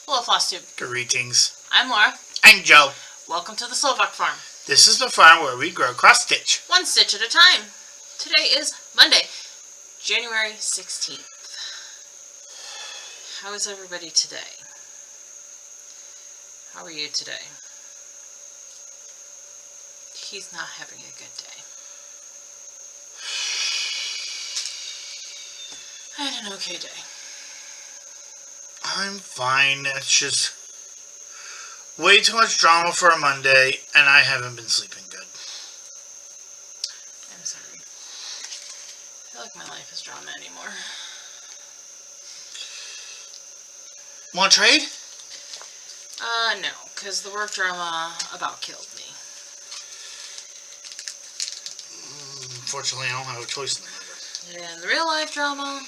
Hello, Flosstube. Greetings. I'm Laura. I'm Joe. Welcome to the Slovak Farm. This is the farm where we grow cross-stitch. One stitch at a time. Today is Monday, January 16th. How is everybody today? How are you today? He's not having a good day. I had an okay day. I'm fine. It's just way too much drama for a Monday, and I haven't been sleeping good. I'm sorry. I feel like my life is drama anymore. Want to trade? No, because the work drama about killed me. Unfortunately, I don't have a choice in the matter. And the real life drama,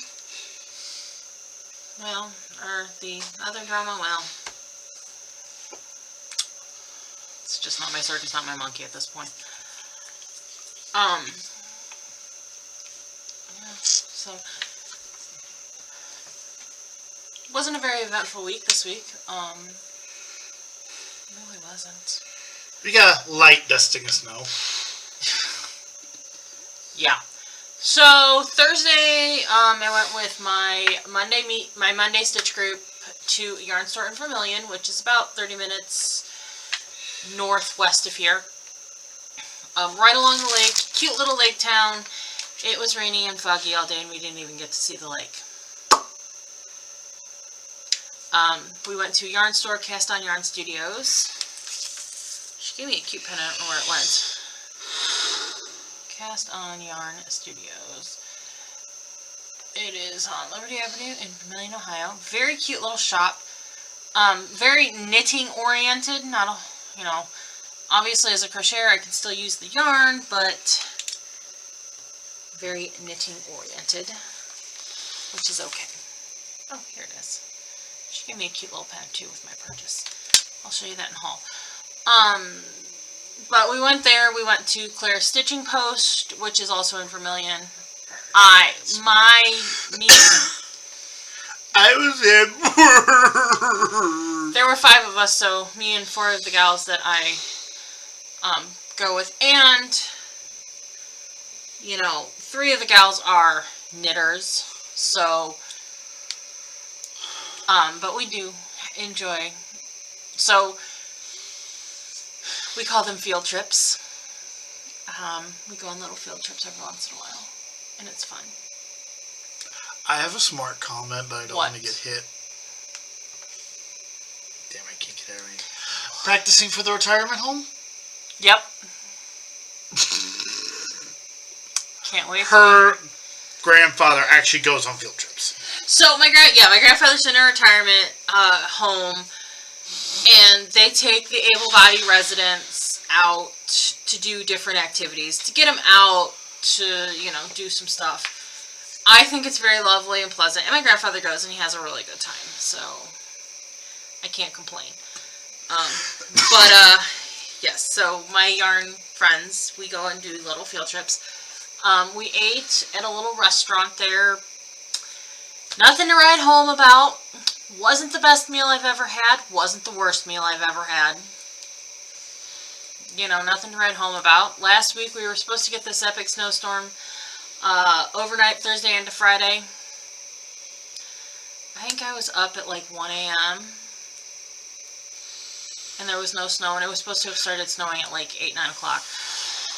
well, or the other drama, well, it's just not my circus, not my monkey at this point. Yeah, so, wasn't a very eventful week this week. Really wasn't. We got a light dusting of snow. Yeah. So Thursday, I went with my Monday stitch group to Yarn Store in Vermilion, which is about 30 minutes northwest of here. Right along the lake, cute little lake town. It was rainy and foggy all day, and we didn't even get to see the lake. We went to Yarn Store, Cast On Yarn Studios. She gave me a cute pen. I don't know where it went. Cast On Yarn Studios. It is on Liberty Avenue in Vermilion, Ohio. Very cute little shop. Very knitting oriented. Not a, obviously as a crocheter I can still use the yarn, but very knitting oriented, which is okay. Oh, here it is. She gave me a cute little pen too with my purchase. I'll show you that in haul. But we went there. We went to Claire's Stitching Post, which is also in Vermilion. I was there. There were 5 of us, so me and 4 of the gals that I go with, and 3 of the gals are knitters. So, but we do enjoy. So we call them field trips. We go on little field trips every once in a while, and it's fun. I have a smart comment, but I don't want to get hit. Damn, I can't get it right. Practicing for the retirement home? Yep. Can't wait. Her grandfather actually goes on field trips. So my grandfather's in a retirement home. And they take the able-bodied residents out to do different activities, to get them out to, do some stuff. I think it's very lovely and pleasant. And my grandfather goes and he has a really good time. So I can't complain. Yes, so my yarn friends, we go and do little field trips. We ate at a little restaurant there. Nothing to write home about. Wasn't the best meal I've ever had. Wasn't the worst meal I've ever had. Nothing to write home about. Last week we were supposed to get this epic snowstorm overnight Thursday into Friday. I think I was up at like 1 a.m. and there was no snow, and it was supposed to have started snowing at like 8, 9 o'clock.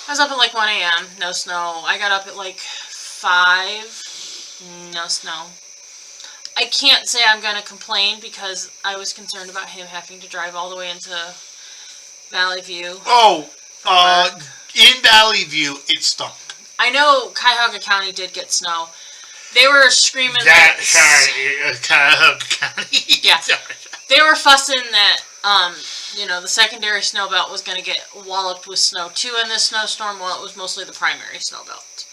I was up at like 1 a.m. No snow. I got up at like 5. No snow. I can't say I'm going to complain because I was concerned about him having to drive all the way into Valley View. Oh, in Valley View, it stunk. I know Cuyahoga County did get snow. They were screaming Cuyahoga County. Yeah. They were fussing that, the secondary snow belt was going to get walloped with snow too in this snowstorm. Well, it was mostly the primary snow belt.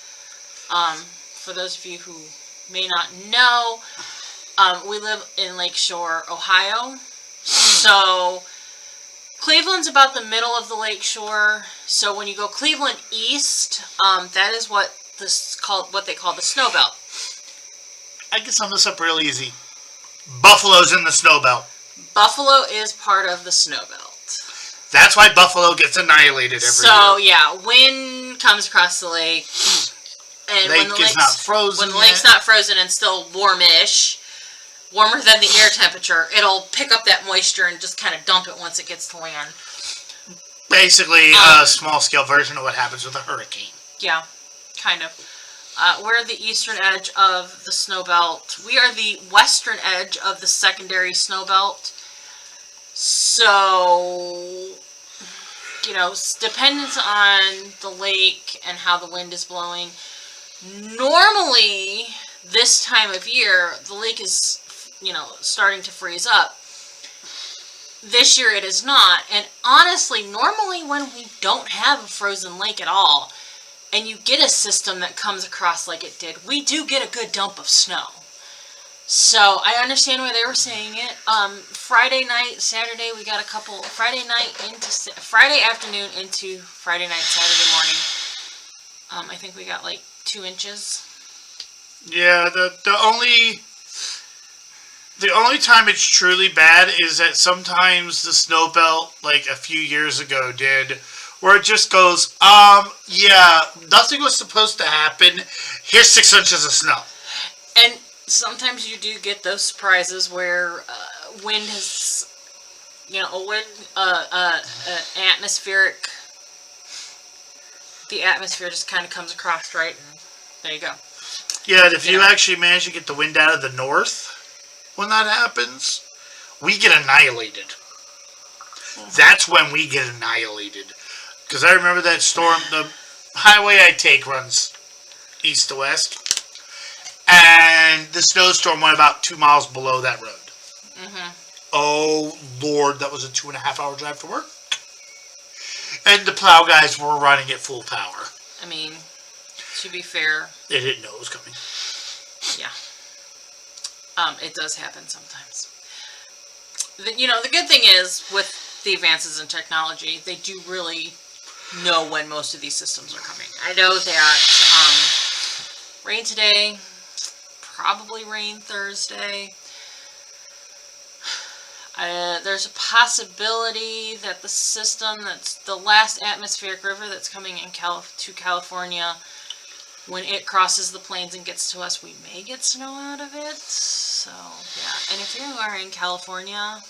For those of you who may not know, we live in Lakeshore, Ohio. So Cleveland's about the middle of the Lakeshore. So when you go Cleveland east, that is what they call the snow belt. I can sum this up real easy. Buffalo's in the snow belt. Buffalo is part of the snow belt. That's why Buffalo gets annihilated every year. So, yeah, wind comes across the lake. And Lake is not frozen when the lake's not frozen and still warmish, warmer than the air temperature, it'll pick up that moisture and just kind of dump it once it gets to land. Basically, a small-scale version of what happens with a hurricane. Yeah, kind of. We're the eastern edge of the snow belt. We are the western edge of the secondary snow belt. So, you know, dependent on the lake and how the wind is blowing. Normally, this time of year, the lake is, you know, starting to freeze up. This year it is not. And honestly, normally when we don't have a frozen lake at all, and you get a system that comes across like it did, we do get a good dump of snow. So I understand why they were saying it. Friday night, Saturday, we got a couple. Friday afternoon into Friday night, Saturday morning. I think we got like 2 inches. Yeah, the only time it's truly bad is that sometimes the snow belt, like a few years ago, did, where it just goes, yeah, nothing was supposed to happen. Here's 6 inches of snow. And sometimes you do get those surprises where wind has, you know, atmospheric. The atmosphere just kind of comes across, right? And there you go. Yeah, and if you actually manage to get the wind out of the north when that happens, we get annihilated. Mm-hmm. That's when we get annihilated. Because I remember that storm, the highway I take runs east to west, and the snowstorm went about 2 miles below that road. Mm-hmm. Oh, Lord, that was a 2.5 hour drive to work. And the plow guys were running at full power. I mean, to be fair, they didn't know it was coming. Yeah. It does happen sometimes. You know, the good thing is, with the advances in technology, they do really know when most of these systems are coming. I know that rain today, probably rain Thursday. There's a possibility that the system that's the last atmospheric river that's coming in to California, when it crosses the plains and gets to us, we may get snow out of it. So, yeah. And if you are in California,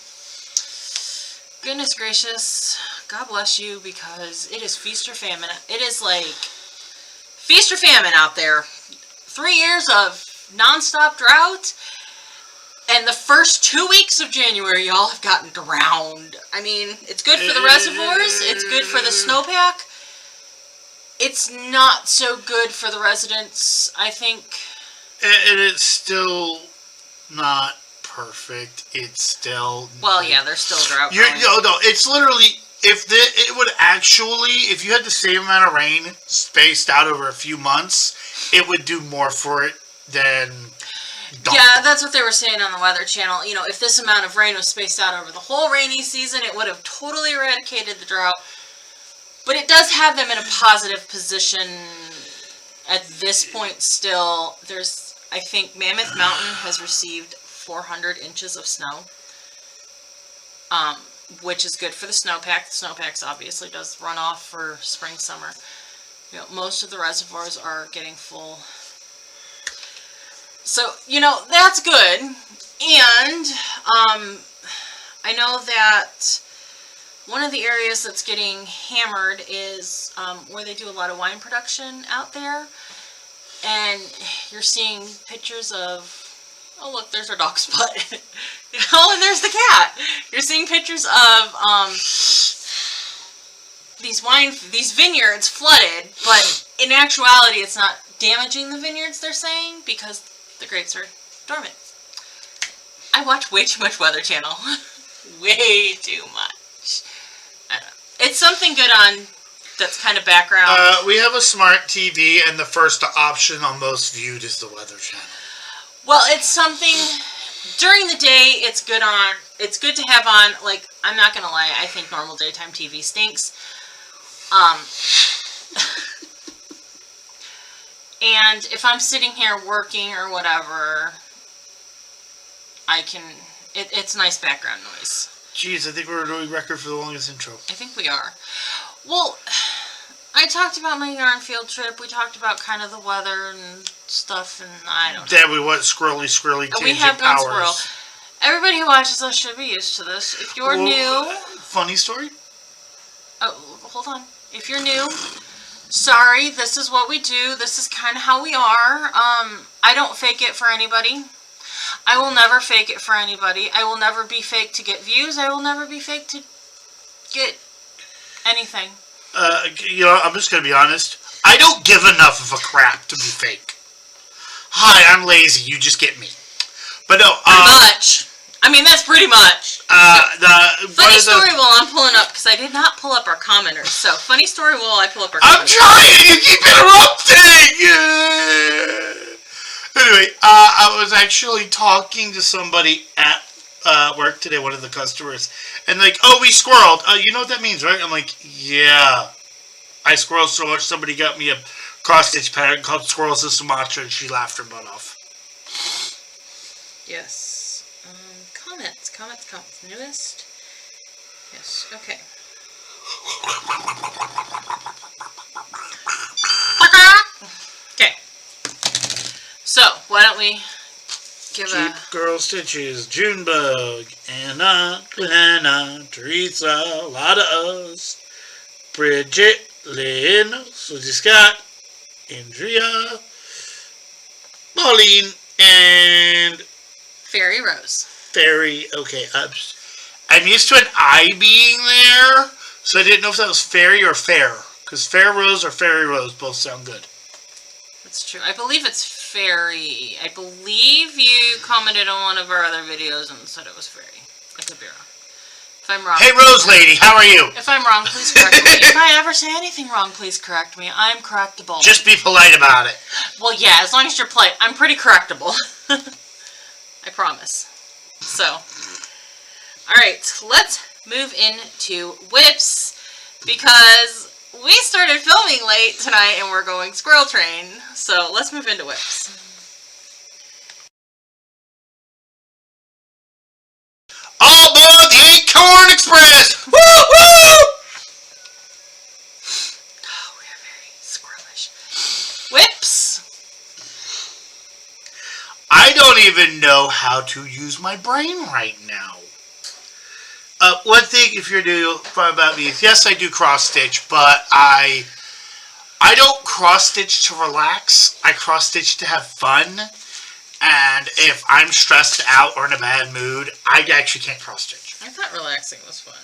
goodness gracious, God bless you, because it is feast or famine. It is like feast or famine out there. 3 years of nonstop drought. And the first 2 weeks of January, y'all have gotten drowned. I mean, it's good for the reservoirs. It's good for the snowpack. It's not so good for the residents, I think. And it's still not perfect. It's still... Well, yeah, there's still drought. No, it's literally... If you had the same amount of rain spaced out over a few months, it would do more for it than... Yeah, that's what they were saying on the Weather Channel. You know, if this amount of rain was spaced out over the whole rainy season, it would have totally eradicated the drought. But it does have them in a positive position at this point still. I think Mammoth Mountain has received 400 inches of snow, which is good for the snowpack. The snowpack obviously does run off for spring, summer. You know, most of the reservoirs are getting full. So, you know, that's good. And I know that one of the areas that's getting hammered is where they do a lot of wine production out there. And you're seeing pictures of, oh look, there's our dog Spot. You know, and there's the cat. You're seeing pictures of these vineyards flooded, but in actuality it's not damaging the vineyards, they're saying, because the grapes are dormant. I watch way too much Weather Channel. Way too much. I don't know. It's something good on that's kind of background. We have a smart TV, and the first option on most viewed is the Weather Channel. Well, it's something during the day. It's good on. It's good to have on. Like, I'm not gonna lie. I think normal daytime TV stinks. And if I'm sitting here working or whatever, It's nice background noise. Jeez, I think we're doing record for the longest intro. I think we are. Well, I talked about my yarn field trip. We talked about kind of the weather and stuff, and I don't know. Then we went squirrely tangent We have gone powers. squirrel. Everybody who watches us should be used to this. If you're new... Funny story? Oh, hold on. If you're new, sorry, this is what we do. This is kind of how we are. I don't fake it for anybody. I will never fake it for anybody. I will never be fake to get views. I will never be fake to get anything. I'm just going to be honest. I don't give enough of a crap to be fake. Hi, I'm lazy. You just get me. But no, pretty much. I mean, that's pretty much. Funny story while I'm pulling up, because I did not pull up our commenters. So, funny story while I pull up our commenters. I'm trying! You keep interrupting! Anyway, I was actually talking to somebody at work today, one of the customers, and like, oh, we squirreled. You know what that means, right? I'm like, yeah. I squirreled so much, somebody got me a cross-stitch pattern called Squirrels of Sumatra, and she laughed her butt off. Yes. Comments. Newest. Yes, okay. Okay. So, why don't we give Cheap Girl Stitches, Junebug, Anna, Glenna, Teresa, a lot of us, Bridget, Lynn, Susie Scott, Andrea, Pauline, and Fairy Rose. Okay, I'm used to an I being there, so I didn't know if that was fairy or fair. Because Fair Rose or Fairy Rose both sound good. That's true. I believe it's fairy. I believe you commented on one of our other videos and said it was fairy. I could be wrong. If I'm wrong... Hey, Rose Lady, how are you? If I'm wrong, please correct me. If I ever say anything wrong, please correct me. I'm correctable. Just be polite about it. Well, yeah, as long as you're polite. I'm pretty correctable. I promise. So, alright, let's move into whips, because we started filming late tonight and we're going Squirrel Train, so let's move into whips. All aboard the Acorn Express! Woo woo! Oh, we are very squirrelish. Whips! I don't even know how to use my brain right now. One thing, if you're new, about me is, yes, I do cross-stitch, but I don't cross-stitch to relax. I cross-stitch to have fun. And if I'm stressed out or in a bad mood, I actually can't cross-stitch. I thought relaxing was fun.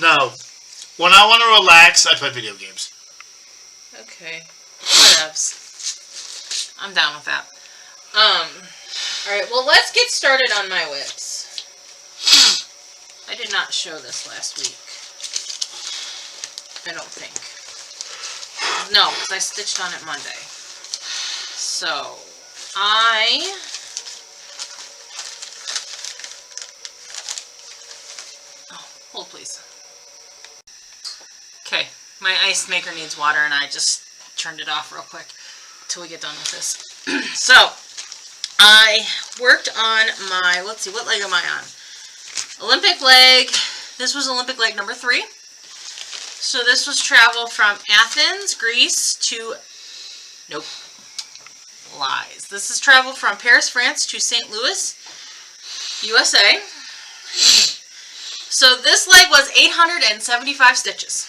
No. When I want to relax, I play video games. Okay. Whatevs. I'm down with that. Alright, well, let's get started on my whips. I did not show this last week. I don't think. No, because I stitched on it Monday. So, oh, hold please. Okay, my ice maker needs water and I just turned it off real quick until we get done with this. So, I worked on my, let's see, what leg am I on? Olympic leg. This was Olympic leg number 3. So this was travel from Athens, Greece to, nope, lies. This is travel from Paris, France to St. Louis, USA. So this leg was 875 stitches.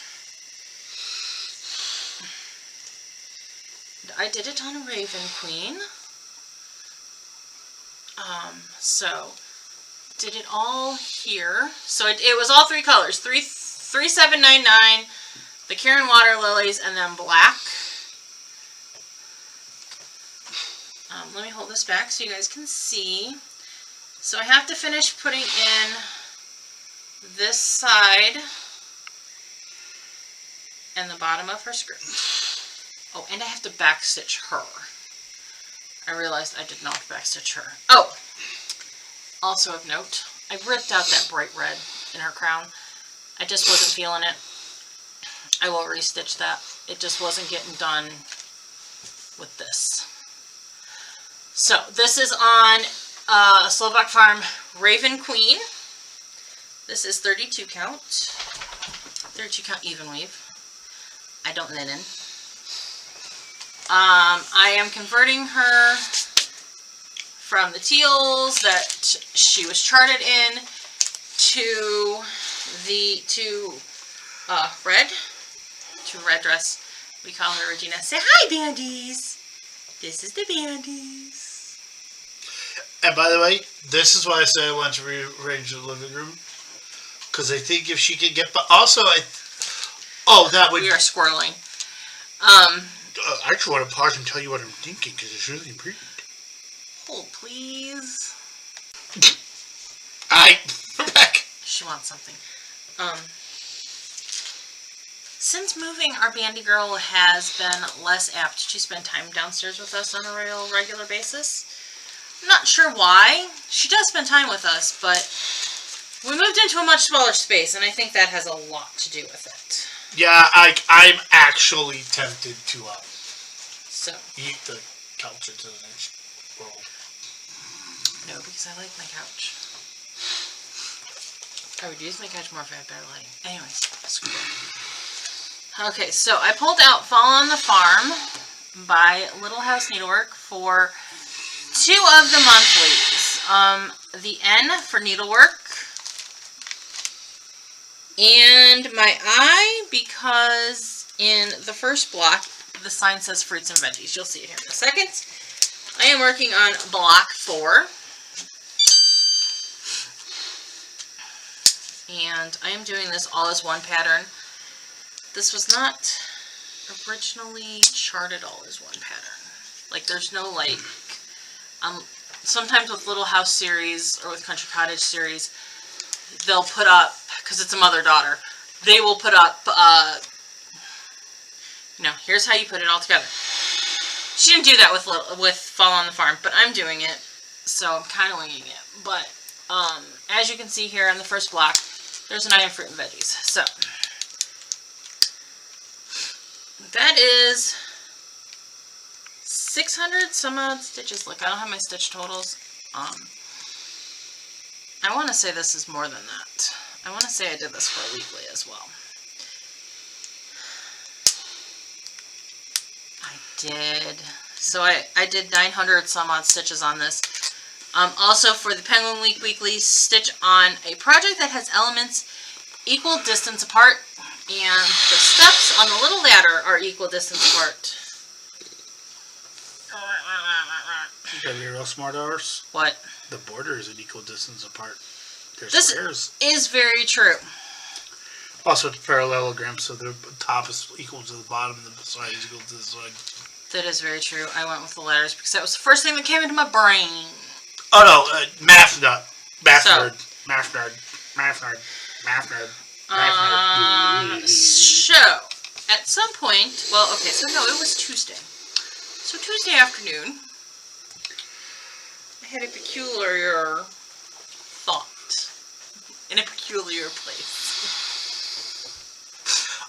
I did it on a Raven Queen. So did it all here. So it was all 3 colors. 3799, the Karen Water Lilies, and then black. Let me hold this back so you guys can see. So I have to finish putting in this side and the bottom of her skirt. Oh, and I have to backstitch her. I realized I did not backstitch her. Oh! Also of note, I ripped out that bright red in her crown. I just wasn't feeling it. I will restitch that. It just wasn't getting done with this. So, this is on a Slovak Farm Raven Queen. This is 32 count. 32 count even weave. I don't linen. I am converting her from the teals that she was charted in to red dress. We call her Regina. Say hi, Bandies. This is the Bandies. And by the way, this is why I said I want to rearrange the living room. Because I think if she could get... But also, that would... We are squirreling. I actually want to pause and tell you what I'm thinking, because it's really important. Hold, please. We're back. She wants something. Since moving, our Bandy Girl has been less apt to spend time downstairs with us on a regular basis. I'm not sure why. She does spend time with us, but we moved into a much smaller space, and I think that has a lot to do with it. Yeah, I'm actually tempted to eat the couch into the next world. No, because I like my couch. I would use my couch more if I had better lighting. Anyways, screw it. Okay, so I pulled out Fall on the Farm by Little House Needlework for 2 of the monthlies. The N for needlework. And my I, because in the first block, the sign says fruits and veggies. You'll see it here in a second. I am working on block 4. And I am doing this all as one pattern. This was not originally charted all as one pattern. Like, there's no, like, sometimes with Little House series or with Country Cottage series, they'll put up, because it's a mother-daughter, they will put up, here's how you put it all together. She didn't do that with Fall on the Farm, but I'm doing it, so I'm kind of winging it. But, as you can see here on the first block, there's an I in fruit and veggies. So, that is 600 some odd stitches. Look, I don't have my stitch totals. I want to say this is more than that. I want to say I did this for a weekly as well. I did. So I did 900 some odd stitches on this. Also for the Penguin Week Weekly, stitch on a project that has elements equal distance apart, and the steps on the little ladder are equal distance apart. You gotta be real smart, ours. What? The border is an equal distance apart. They're this squares. Is very true. Also, it's a parallelogram, so the top is equal to the bottom, and the side is equal to the side. That is very true. I went with the letters because that was the first thing that came into my brain. Oh no, math nut. Math nerd. Math nerd. Math nerd. Math nerd. Math nerd. So, at some point, well, okay, so no, it was Tuesday. So Tuesday afternoon, I had a peculiar thought in a peculiar place.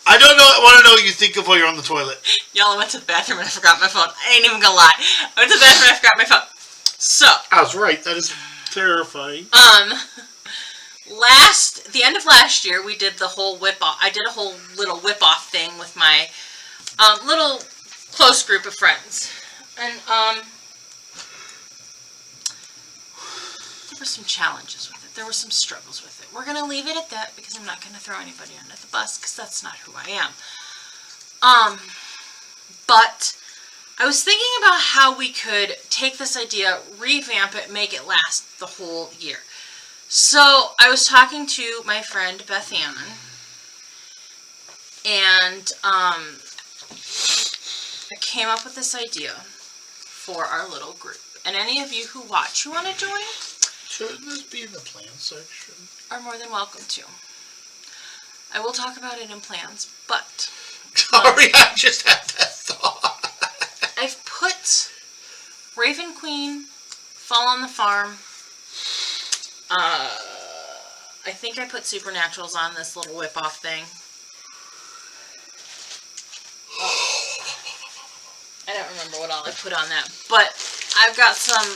I don't know. I want to know what you think of while you're on the toilet. Y'all, I went to the bathroom and I forgot my phone. I ain't even gonna lie. I went to the bathroom and I forgot my phone. So. I was right. That is terrifying. The end of last year, we did the whole whip off. I did a whole little whip off thing with my little close group of friends, and there were some challenges with it. There were some struggles with it. We're gonna leave it at that because I'm not gonna throw anybody under the bus because that's not who I am. But I was thinking about how we could take this idea, revamp it, make it last the whole year. So I was talking to my friend Beth Annan, and I came up with this idea for our little group. And any of you who watch who want to join, shouldn't this be in the plan section? Are more than welcome to. I will talk about it in plans, but sorry, I just had that thought. I've put Raven Queen, Fall on the Farm. I think I put Supernaturals on this little whip-off thing. I don't remember what all I put on that, but I've got some.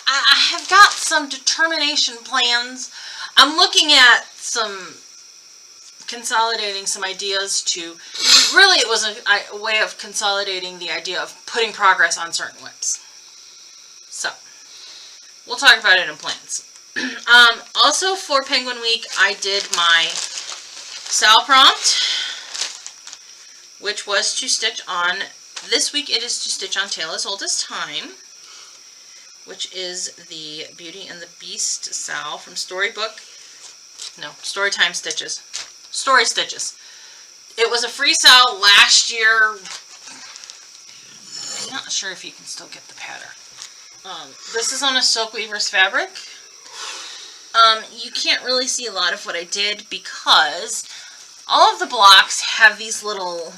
I have got some determination plans. I'm looking at some consolidating some ideas to, really it was a way of consolidating the idea of putting progress on certain whips. So, we'll talk about it in plans. Also for Penguin Week, I did my Sal prompt, which was to stitch on, this week it is to stitch on Tale as Old as Time, which is the Beauty and the Beast Sal from Storytime Stitches. Story Stitches. It was a free Sal last year. I'm not sure if you can still get the pattern. This is on a Silk Weaver's fabric. You can't really see a lot of what I did because all of the blocks have these little,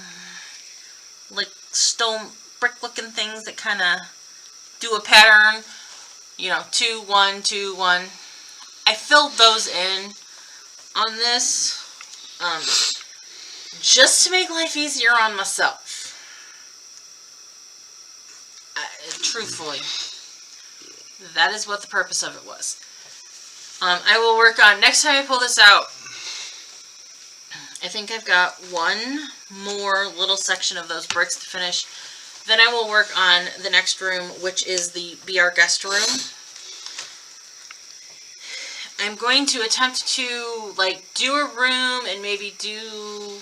like, stone brick looking things that kind of do a pattern. You know, 2, 1, 2, 1. I filled those in on this just to make life easier on myself. Truthfully, that is what the purpose of it was. I will work on, next time I pull this out, I think I've got one more little section of those bricks to finish. Then I will work on the next room, which is the Be Our Guest room. I'm going to attempt to, like, do a room and maybe do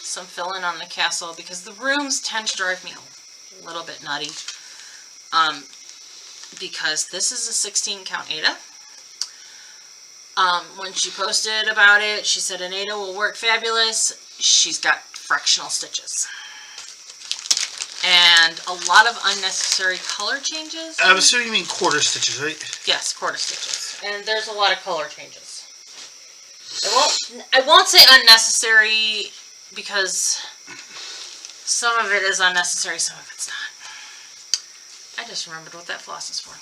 some fill-in on the castle, because the rooms tend to drive me a little bit nutty. Because this is a 16 count Ada. When she posted about it, she said an Ada will work fabulous. She's got fractional stitches. And a lot of unnecessary color changes. I'm assuming you mean quarter stitches, right? Yes, quarter stitches. And there's a lot of color changes. I won't say unnecessary because some of it is unnecessary, some of it's not. I just remembered what that floss is for.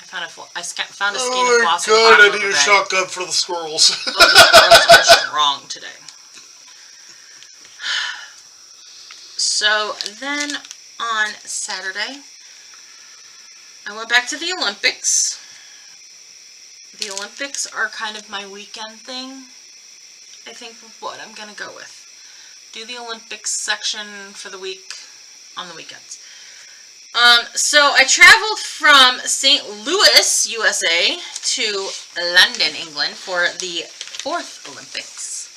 I found a skein of floss in the bottom of the bag. I need a shotgun for the squirrels. Oh, the squirrels are strong today. So then on Saturday, I went back to the Olympics. The Olympics are kind of my weekend thing, I think, of what I'm going to go with. Do the Olympics section for the week on the weekends. So I traveled from St. Louis, USA to London, England for the 4th Olympics.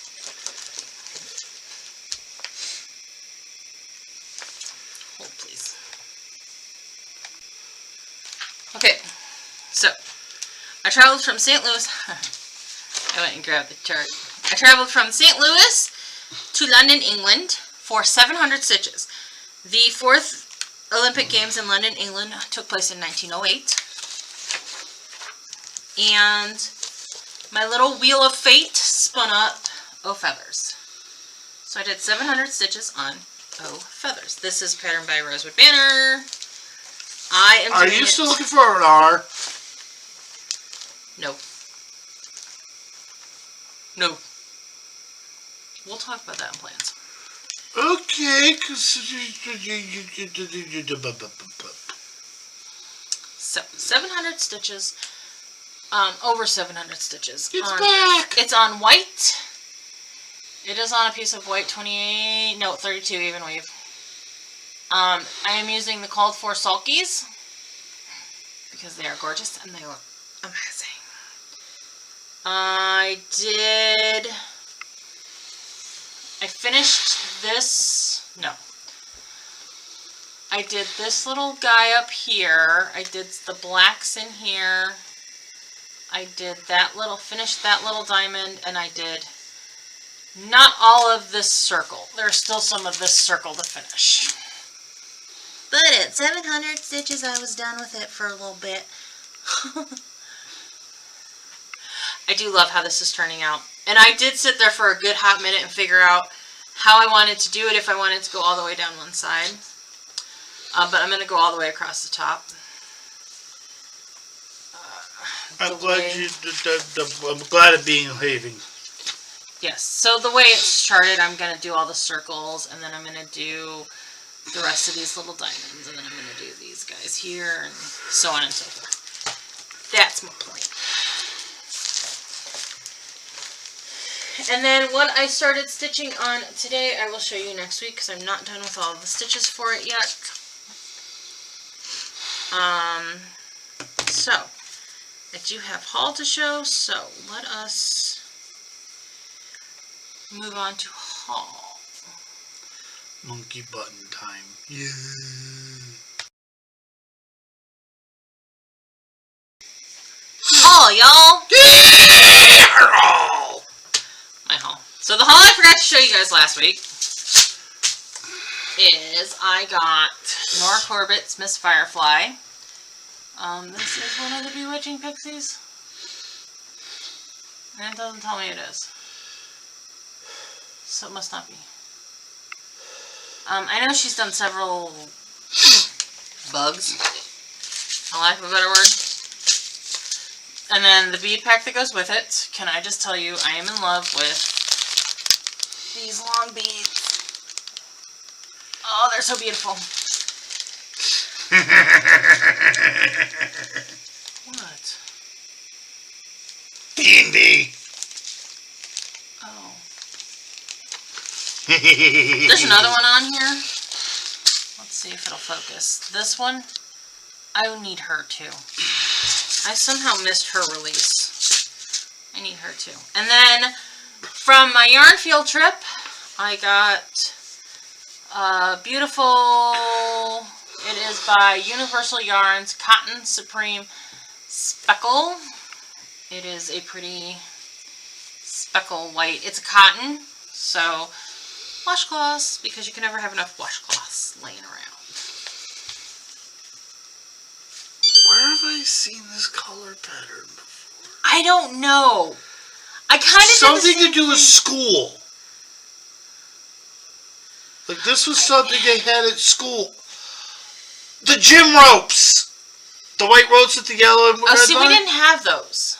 Hold, please. Okay, so I traveled from St. Louis. I went and grabbed the chart. I traveled from St. Louis to London, England for 700 stitches. The 4th Olympic Games in London, England took place in 1908. And my little wheel of fate spun up O Feathers. So I did 700 stitches on O Feathers. This is patterned by Rosewood Banner. I am Are you still looking for an R? No. No. We'll talk about that in plans. Okay, So, 700 stitches. Over 700 stitches. It's back! It's on white. It is on a piece of white 32 even weave. I am using the called for sulkies because they are gorgeous and they look amazing. I finished this, I did this little guy up here, I did the blacks in here, I did that little, finished that little diamond, and I did not all of this circle. There's still some of this circle to finish. But at 700 stitches, I was done with it for a little bit. I do love how this is turning out. And I did sit there for a good hot minute and figure out how I wanted to do it, if I wanted to go all the way down one side. But I'm going to go all the way across the top. I'm glad it's being behaving. Yes, so the way it's charted, I'm going to do all the circles, and then I'm going to do the rest of these little diamonds, and then I'm going to do these guys here, and so on and so forth. That's my plan. And then what I started stitching on today, I will show you next week because I'm not done with all the stitches for it yet. So, I do have haul to show, so let us move on to haul. Monkey button time. Yeah. Haul, y'all! Yeah! My haul. So the haul I forgot to show you guys last week is I got Nora Corbett's Miss Firefly. This is one of the Bewitching Pixies. And it doesn't tell me it is. So it must not be. I know she's done several bugs, for lack of a better word. And then the bead pack that goes with it. Can I just tell you, I am in love with these long beads. Oh, they're so beautiful. What? D&D. Oh. There's another one on here. Let's see if it'll focus. This one, I need her too. I somehow missed her release. I need her too. And then from my yarn field trip, I got a beautiful, it is by Universal Yarns, Cotton Supreme Speckle. It is a pretty speckle white. It's a cotton, so washcloths, because you can never have enough washcloths laying around. Where have I seen this color pattern before? I don't know. I kind of something to do with school. Like this was something they had at school. The gym ropes. The white ropes with the yellow and red. Oh, see, we didn't have those.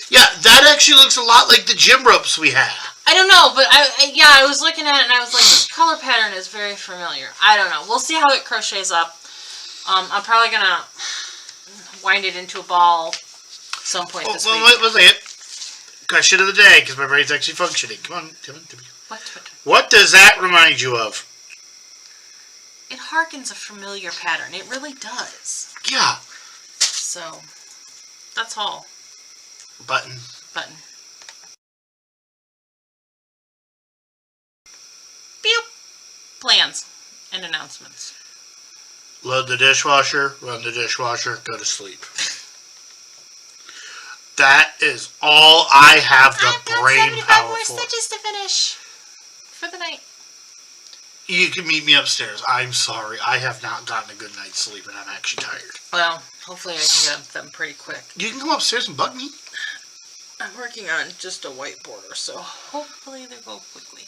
Yeah, that actually looks a lot like the gym ropes we had. I don't know, but I was looking at it and I was like, this color pattern is very familiar. I don't know. We'll see how it crochets up. I'm probably gonna wind it into a ball some point this week. Let's say it. Question of the day, because my brain's actually functioning. Come on, tell me. What does that remind you of? It harkens a familiar pattern. It really does. Yeah. So, that's all. Button. Beep. Plans and announcements. Load the dishwasher, run the dishwasher, go to sleep. That is all I have the brain power more for. stitches to finish for the night. You can meet me upstairs. I'm sorry. I have not gotten a good night's sleep and I'm actually tired. Well, hopefully I can get them pretty quick. You can come upstairs and bug me. I'm working on just a white border, so hopefully they go quickly.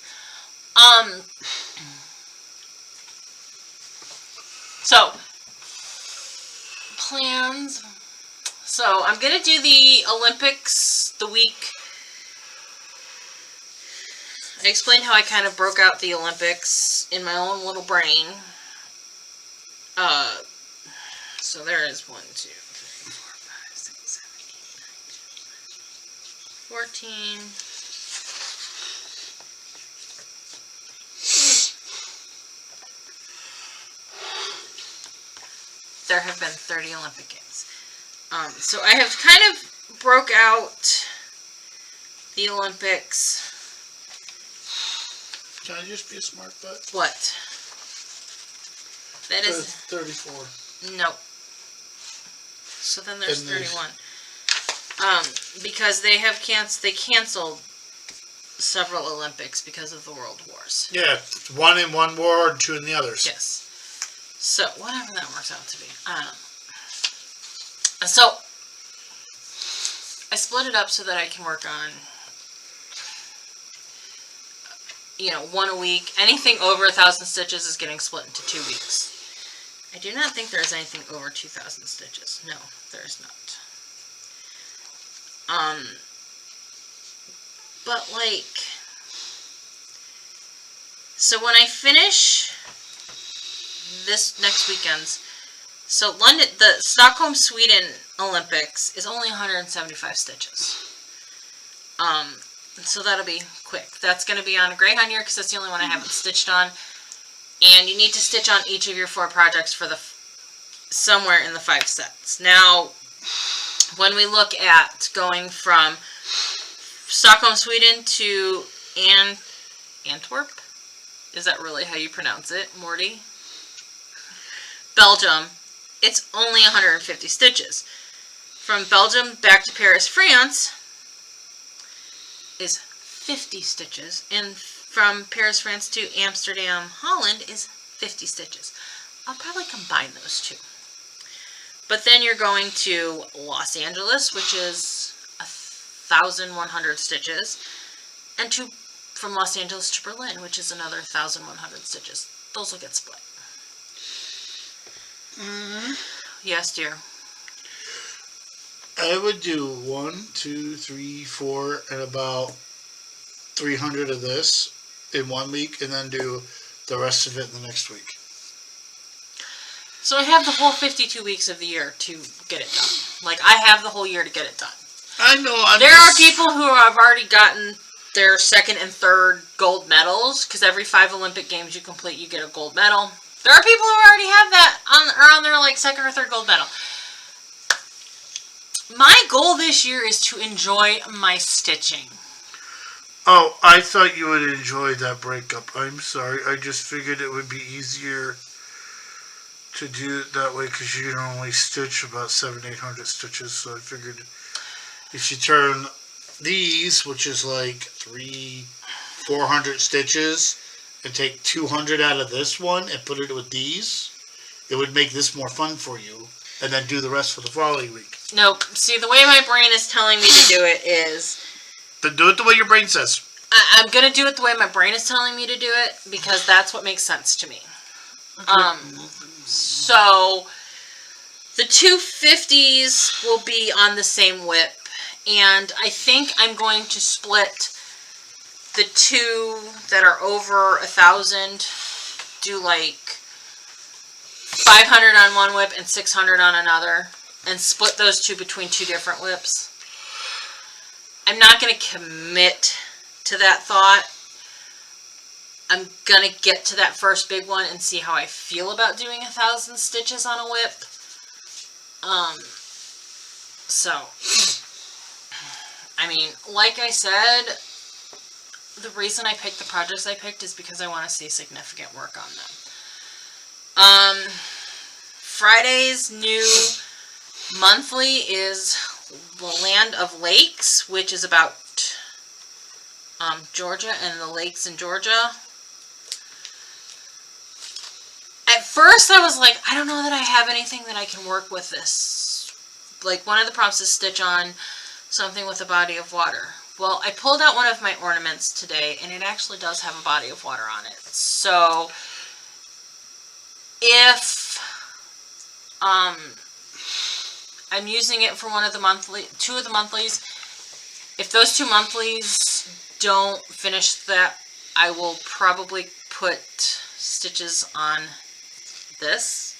So, plans. So, I'm going to do the Olympics the week. I explained how I kind of broke out the Olympics in my own little brain. So there is 1, 2, 3, 4, 5, 6, 7, 8, 9, 10, 14. There have been 30 Olympic Games. So I have kind of broke out the Olympics. Can I just be a smart butt? What? That is 34. No. So then there's 31. Because they canceled several Olympics because of the world wars. Yeah, 1 in one war and 2 in the others. Yes. So, whatever that works out to be. I don't know. So, I split it up so that I can work on, 1 a week. Anything over 1,000 stitches is getting split into 2 weeks. I do not think there is anything over 2,000 stitches. No, there is not. But so when I finish this next weekend's, So the Stockholm, Sweden Olympics is only 175 stitches. So that'll be quick. That's going to be on a Greyhound year because that's the only one I haven't stitched on. And you need to stitch on each of your 4 projects for somewhere in the 5 sets. Now, when we look at going from Stockholm, Sweden to Antwerp, is that really how you pronounce it, Morty? Belgium, it's only 150 stitches. From Belgium back to Paris, France is 50 stitches, and from Paris, France to Amsterdam, Holland is 50 stitches. I'll probably combine those 2. But then you're going to Los Angeles, which is 1,100 stitches, and from Los Angeles to Berlin, which is another 1,100 stitches. Those will get split. Yes, dear. I would do 1, 2, 3, 4, and about 300 of this in 1 week, and then do the rest of it in the next week. So I have the whole 52 weeks of the year to get it done. Like, I have the whole year to get it done. I know. There are people who have already gotten their 2nd and 3rd gold medals, because every 5 Olympic Games you complete, you get a gold medal. There are people who already have that on their, like, 2nd or 3rd gold medal. My goal this year is to enjoy my stitching. Oh, I thought you would enjoy that breakup. I'm sorry. I just figured it would be easier to do it that way because you can only stitch about 700-800 stitches. So I figured if you turn these, which is like 300-400 stitches, and take 200 out of this one and put it with these, it would make this more fun for you. And then do the rest for the following week. Nope. See, the way my brain is telling me to do it is... Then do it the way your brain says. I'm going to do it the way my brain is telling me to do it, because that's what makes sense to me. Okay. So, the 250s will be on the same whip, and I think I'm going to split the 2 that are over 1,000, do like 500 on one whip and 600 on another, and split those 2 between 2 different whips. I'm not going to commit to that thought. I'm going to get to that first big one and see how I feel about doing 1,000 stitches on a whip. So, I mean, like I said, the reason I picked the projects I picked is because I want to see significant work on them. Friday's new monthly is the Land of Lakes, which is about Georgia and the lakes in Georgia. At first I was like, I don't know that I have anything that I can work with this. Like, one of the prompts is stitch on something with a body of water. Well, I pulled out one of my ornaments today, and it actually does have a body of water on it. So, if I'm using it for 2 of the monthlies, if those 2 monthlies don't finish that, I will probably put stitches on this.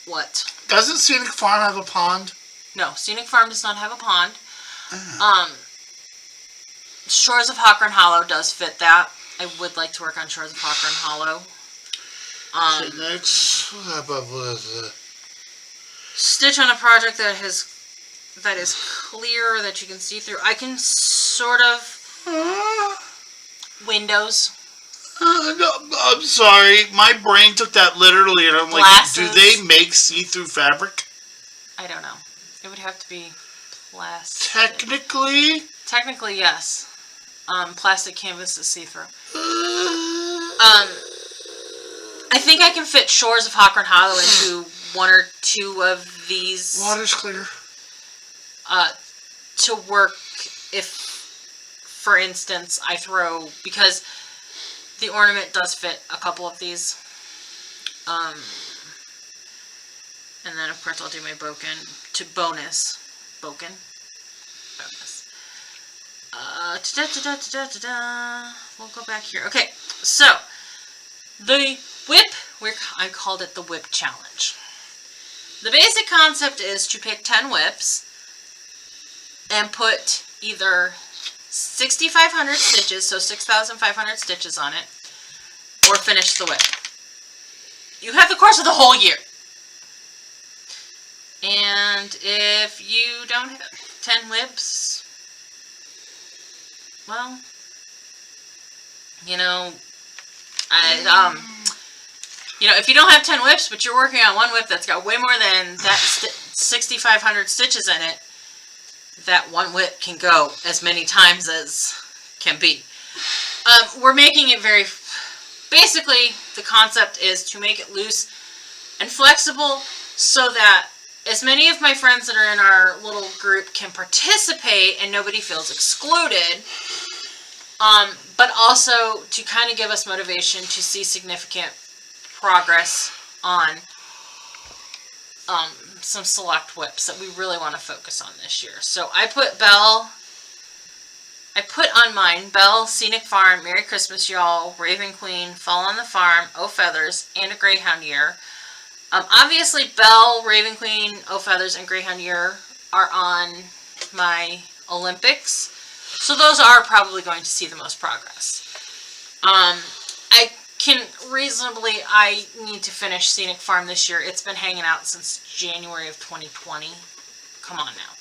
What? Doesn't Scenic Farm have a pond? No, Scenic Farm does not have a pond. Shores of Hockern Hollow does fit that. I would like to work on Shores of Hockern Hollow. Okay, next, what about stitch on a project that is clear, that you can see through. I can sort of windows. No, I'm sorry. My brain took that literally, and I'm Glasses. like, do they make see-through fabric? I don't know. It would have to be plastic. Technically, yes. Plastic canvas is see-through. I think I can fit Shores of Hockern Hollow into 1 or 2 of these. Water's clear. To work if, for instance, I throw, because the ornament does fit a couple of these. And then, of course, I'll do my bonus. We'll go back here. Okay, so the whip, I called it the whip challenge. The basic concept is to pick 10 whips and put either 6,500 stitches, so 6,500 stitches on it, or finish the whip. You have the course of the whole year. And if you don't have 10 whips, well, you know, if you don't have 10 whips, but you're working on one whip that's got way more than that 6,500 stitches in it, that one whip can go as many times as can be. We're making it very, basically the concept is to make it loose and flexible so that as many of my friends that are in our little group can participate and nobody feels excluded, but also to kind of give us motivation to see significant progress on some select whips that we really want to focus on this year. So I put on mine Belle, Scenic Farm, Merry Christmas Y'all, Raven Queen, Fall on the Farm, Oh Feathers, and a Greyhound Year. Obviously Belle, Raven Queen, Oh Feathers, and Greyhound Year are on my Olympics. So those are probably going to see the most progress. I need to finish Scenic Farm this year. It's been hanging out since January of 2020. Come on now.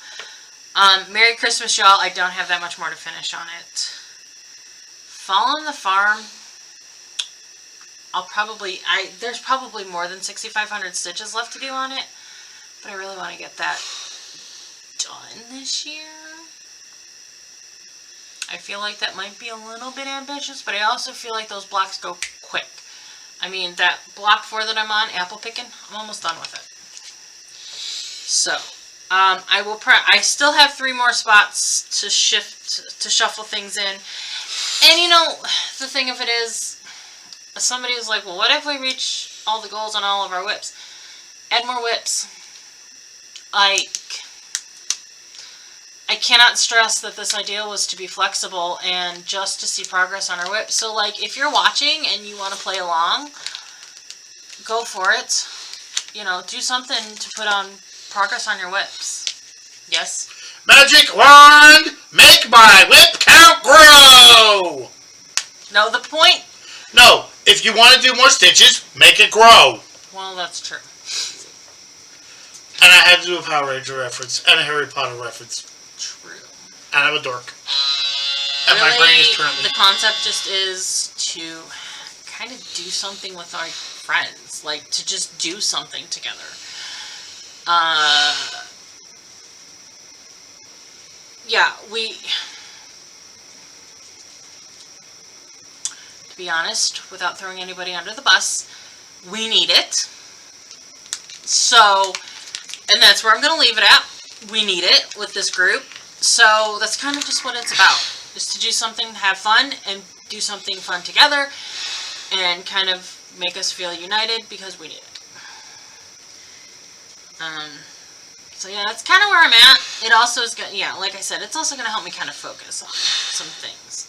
Merry Christmas, Y'all. I don't have that much more to finish on it. Fall on the Farm. There's probably more than 6,500 stitches left to do on it, but I really want to get that done this year. I feel like that might be a little bit ambitious, but I also feel like those blocks go quick. I mean, that block 4 that I'm on, apple picking, I'm almost done with it. So, I still have 3 more spots to shuffle things in. And you know, the thing of it is, somebody was like, well, what if we reach all the goals on all of our whips? Add more whips. I cannot stress that this idea was to be flexible and just to see progress on our whips. So, like, if you're watching and you want to play along, go for it. You know, do something to put on progress on your whips. Yes? Magic wand, make my whip count grow! No, the point... No, if you want to do more stitches, make it grow. Well, that's true. And I had to do a Power Ranger reference and a Harry Potter reference. True. And I'm a dork. And really, my brain is currently... the concept just is to kind of do something with our friends. Like, to just do something together. Yeah, to be honest, without throwing anybody under the bus, we need it. So, and that's where I'm going to leave it at. We need it with this group. So that's kind of just what it's about. Just to do something, have fun, and do something fun together. And kind of make us feel united because we need it. So yeah, that's kind of where I'm at. It also is, yeah, like I said, it's also going to help me kind of focus on some things.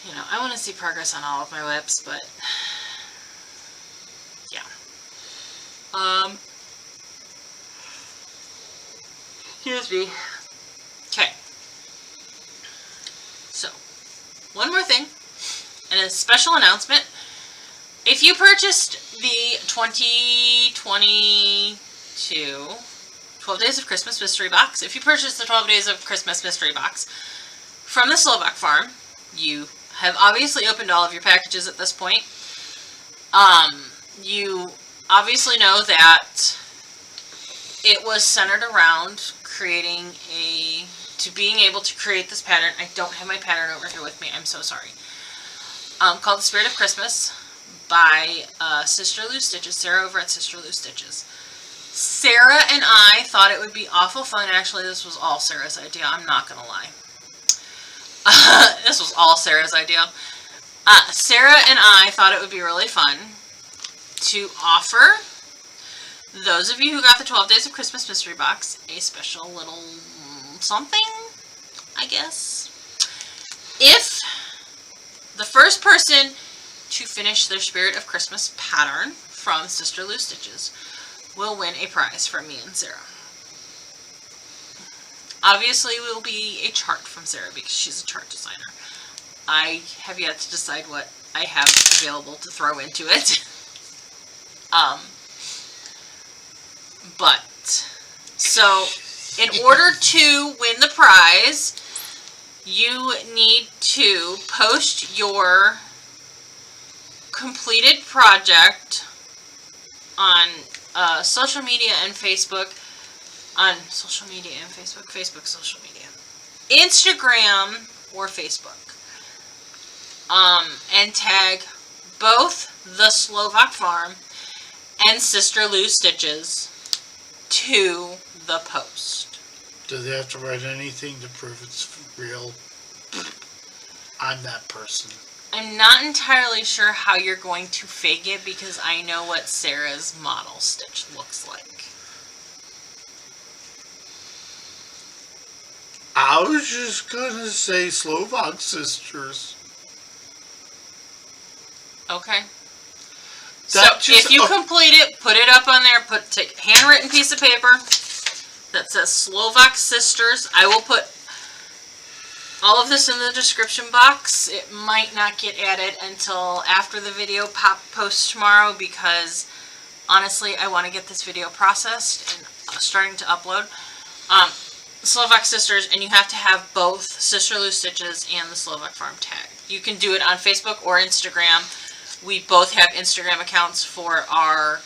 You know, I want to see progress on all of my whips, but yeah. Excuse me. Okay. So, one more thing, and a special announcement. If you purchased the 2022 12 Days of Christmas Mystery Box, if you purchased the 12 Days of Christmas Mystery Box from the Slovak Farm, you have obviously opened all of your packages at this point. You obviously know that it was centered around being able to create this pattern. I don't have my pattern over here with me, I'm so sorry. Called The Spirit of Christmas by Sister Lou Stitches, Sarah over at Sister Lou Stitches. Sarah and I thought it would be awful fun. Actually, this was all Sarah's idea, I'm not going to lie. This was all Sarah's idea. Sarah and I thought it would be really fun to offer those of you who got the 12 Days of Christmas Mystery Box a special little something, I guess. If the first person to finish their Spirit of Christmas pattern from Sister Lou Stitches will win a prize from me and Sarah. Obviously, it will be a chart from Sarah because she's a chart designer. I have yet to decide what I have available to throw into it. So, in order to win the prize, you need to post your completed project on social media and Facebook. Facebook, social media. Instagram or Facebook. And tag both the Slovak Farm and Sister Lou Stitches to the post. Do they have to write anything to prove it's real? I'm that person. I'm not entirely sure how you're going to fake it because I know what Sarah's model stitch looks like. I was just gonna say Slovak Sisters. Okay. That So if you complete it, put it up on there. Take a handwritten piece of paper that says Slovak Sisters. I will put all of this in the description box. It might not get added until after the video posts tomorrow because honestly, I want to get this video processed and starting to upload. Slovak Sisters, and you have to have both Sister Lou Stitches and the Slovak Farm tag. You can do it on Facebook or Instagram. We both have Instagram accounts for our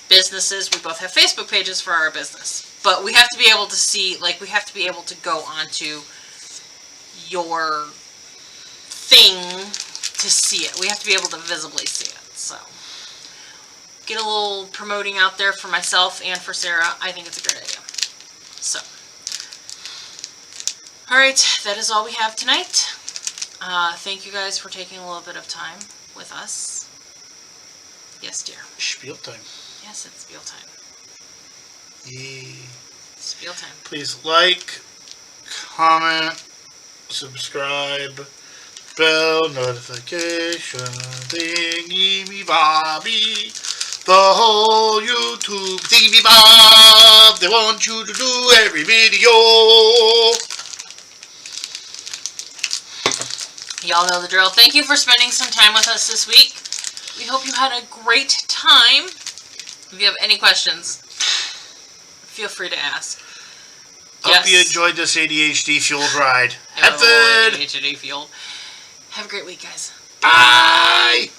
businesses. We both have Facebook pages for our business. But we have to be able to see, like, we have to be able to go onto your thing to see it. We have to be able to visibly see it. So, get a little promoting out there for myself and for Sarah. I think it's a great idea. So, alright, that is all we have tonight. Thank you guys for taking a little bit of time with us. Yes, dear. Spiel time. Yes, it's spiel time. Yeah. Spiel time. Please like, comment, subscribe, bell notification, thingy me bobby, the whole YouTube thingy me bob. They want you to do every video. Y'all know the drill. Thank you for spending some time with us this week. We hope you had a great time. If you have any questions, feel free to ask. Hope you enjoyed this ADHD fueled ride. Have fun. ADHD fueled. Have a great week, guys. Bye.